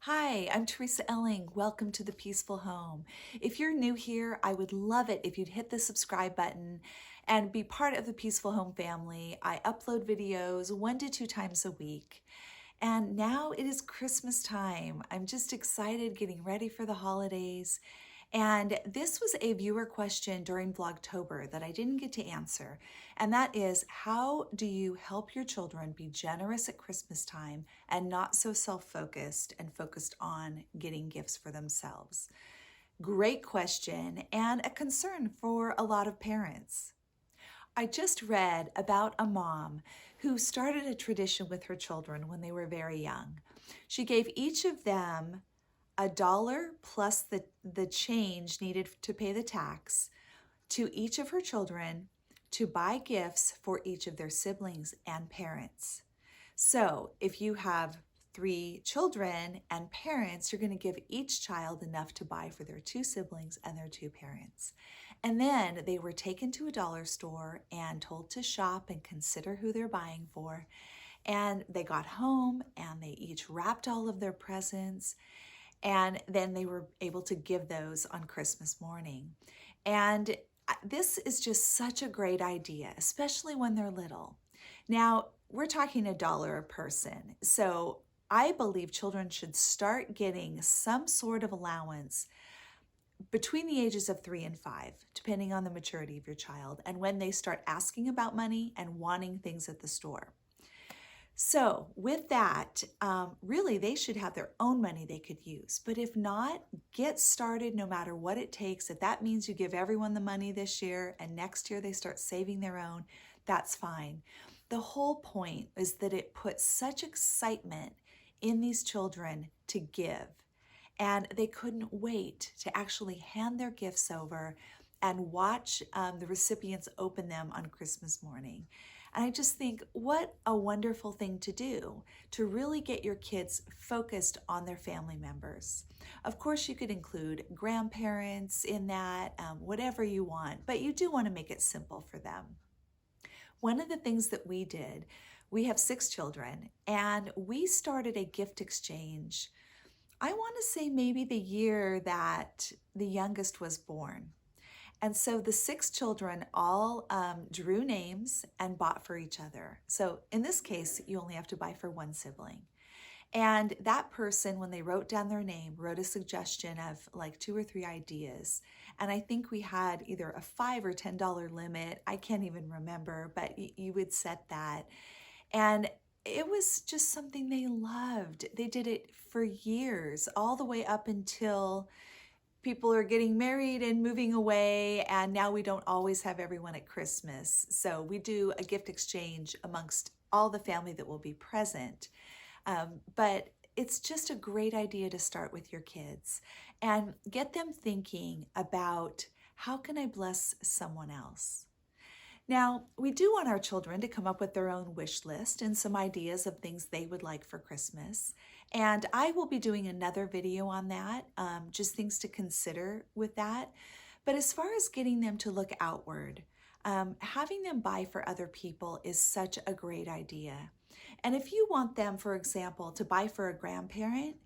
Hi, I'm Teresa Elling. Welcome to the Peaceful Home. If you're new here, I would love it if you'd hit the subscribe button and be part of the Peaceful Home family. I upload videos 1 to 2 times a week. And now it is Christmas time. I'm just excited getting ready for the holidays. And this was a viewer question during Vlogtober that I didn't get to answer. And that is, how do you help your children be generous at Christmas time and not so self-focused and focused on getting gifts for themselves? Great question and a concern for a lot of parents. I just read about a mom who started a tradition with her children when they were very young. She gave each of them $1 plus the change needed to pay the tax to each of her children to buy gifts for each of their siblings and parents. So if you have 3 children and parents, you're going to give each child enough to buy for their 2 siblings and their 2 parents. And then they were taken to a dollar store and told to shop and consider who they're buying for. And they got home and they each wrapped all of their presents. And then they were able to give those on Christmas morning. And this is just such a great idea, especially when they're little. Now, we're talking $1 a person. So I believe children should start getting some sort of allowance between the ages of 3 and 5, depending on the maturity of your child, and when they start asking about money and wanting things at the store. So with that, really they should have their own money they could use. But if not, get started no matter what it takes. If that means you give everyone the money this year and next year they start saving their own, that's fine. The whole point is that it puts such excitement in these children to give. And they couldn't wait to actually hand their gifts over and watch the recipients open them on Christmas morning. And I just think, what a wonderful thing to do, to really get your kids focused on their family members. Of course, you could include grandparents in that, whatever you want, but you do want to make it simple for them. One of the things that we did, we have 6 children, and we started a gift exchange, I want to say maybe the year that the youngest was born. And so the 6 children all drew names and bought for each other. So in this case, you only have to buy for 1 sibling. And that person, when they wrote down their name, wrote a suggestion of like 2 or 3 ideas. And I think we had either a $5 or $10 limit. I can't even remember, but you would set that. And it was just something they loved. They did it for years, all the way up until people are getting married and moving away, and now we don't always have everyone at Christmas. So we do a gift exchange amongst all the family that will be present. But it's just a great idea to start with your kids and get them thinking about, how can I bless someone else? Now, we do want our children to come up with their own wish list and some ideas of things they would like for Christmas. And I will be doing another video on that, just things to consider with that. But as far as getting them to look outward, having them buy for other people is such a great idea. And if you want them, for example, to buy for a grandparent,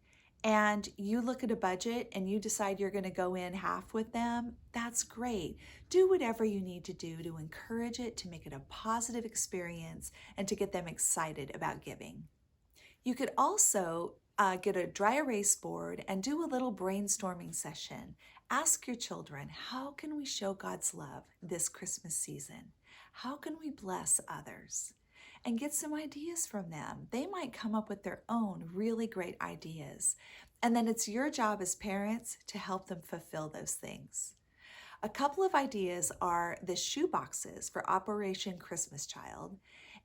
and you look at a budget and you decide you're going to go in half with them, that's great. Do whatever you need to do to encourage it, to make it a positive experience, and to get them excited about giving. You could also get a dry erase board and do a little brainstorming session. Ask your children, how can we show God's love this Christmas season? How can we bless others? And get some ideas from them. They might come up with their own really great ideas. And then it's your job as parents to help them fulfill those things. A couple of ideas are the shoe boxes for Operation Christmas Child.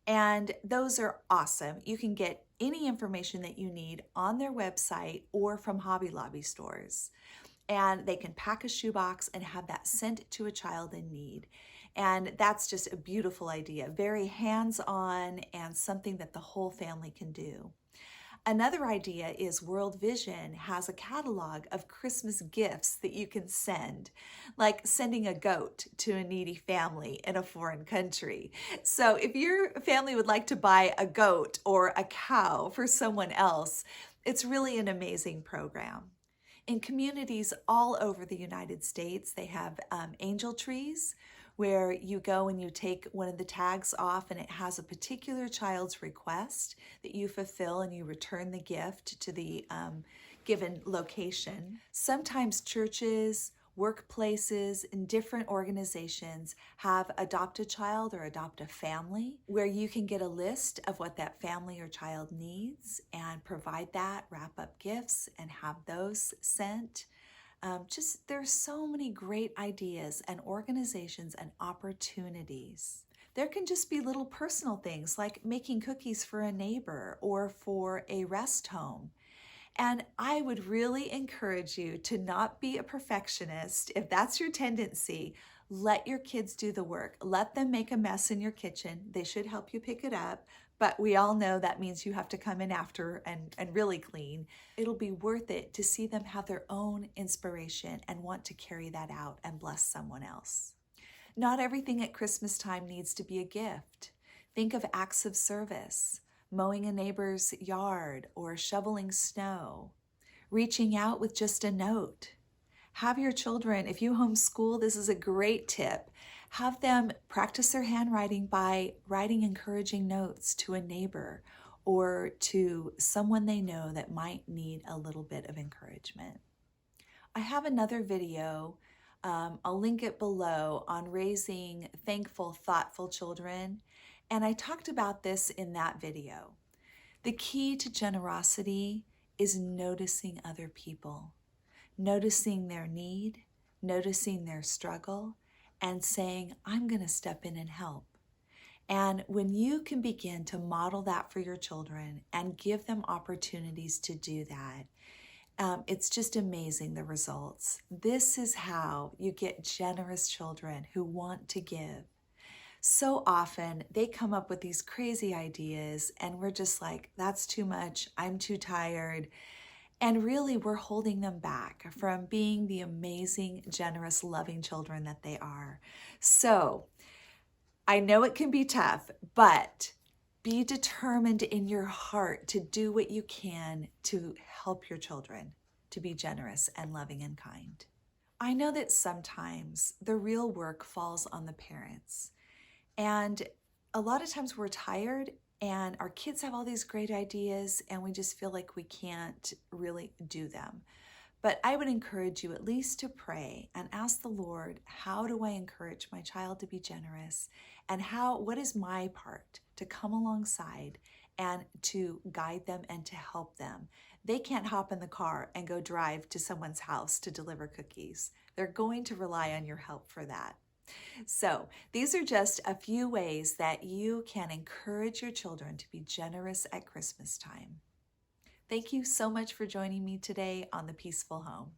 And those are awesome. You can get any information that you need on their website or from Hobby Lobby stores. And they can pack a shoebox and have that sent to a child in need. And that's just a beautiful idea, very hands-on and something that the whole family can do. Another idea is World Vision has a catalog of Christmas gifts that you can send, like sending a goat to a needy family in a foreign country. So if your family would like to buy a goat or a cow for someone else, It's really an amazing program. In communities all over the United States, they have angel trees where you go and you take one of the tags off and it has a particular child's request that you fulfill and you return the gift to the given location. Sometimes churches, workplaces, and different organizations have adopt a child or adopt a family where you can get a list of what that family or child needs and provide that, wrap up gifts and have those sent. There's so many great ideas and organizations and opportunities. There can just be little personal things like making cookies for a neighbor or for a rest home. And I would really encourage you to not be a perfectionist. If that's your tendency, let your kids do the work. Let them make a mess in your kitchen. They should help you pick it up, but we all know that means you have to come in after and really clean. It'll be worth it to see them have their own inspiration and want to carry that out and bless someone else. Not everything at Christmas time needs to be a gift. Think of acts of service, mowing a neighbor's yard or shoveling snow, reaching out with just a note. Have your children, if you homeschool, this is a great tip. Have them practice their handwriting by writing encouraging notes to a neighbor or to someone they know that might need a little bit of encouragement. I have another video, I'll link it below, on raising thankful, thoughtful children. And I talked about this in that video. The key to generosity is noticing other people, noticing their need, noticing their struggle, and saying, I'm going to step in and help. And when you can begin to model that for your children and give them opportunities to do that, it's just amazing, the results. This is how you get generous children who want to give. So often they come up with these crazy ideas and we're just like, that's too much, I'm too tired. And really we're holding them back from being the amazing, generous, loving children that they are. So I know it can be tough, but be determined in your heart to do what you can to help your children to be generous and loving and kind. I know that sometimes the real work falls on the parents. And a lot of times we're tired and our kids have all these great ideas and we just feel like we can't really do them. But I would encourage you at least to pray and ask the Lord, how do I encourage my child to be generous? And what is my part to come alongside and to guide them and to help them? They can't hop in the car and go drive to someone's house to deliver cookies. They're going to rely on your help for that. So these are just a few ways that you can encourage your children to be generous at Christmas time. Thank you so much for joining me today on The Peaceful Home.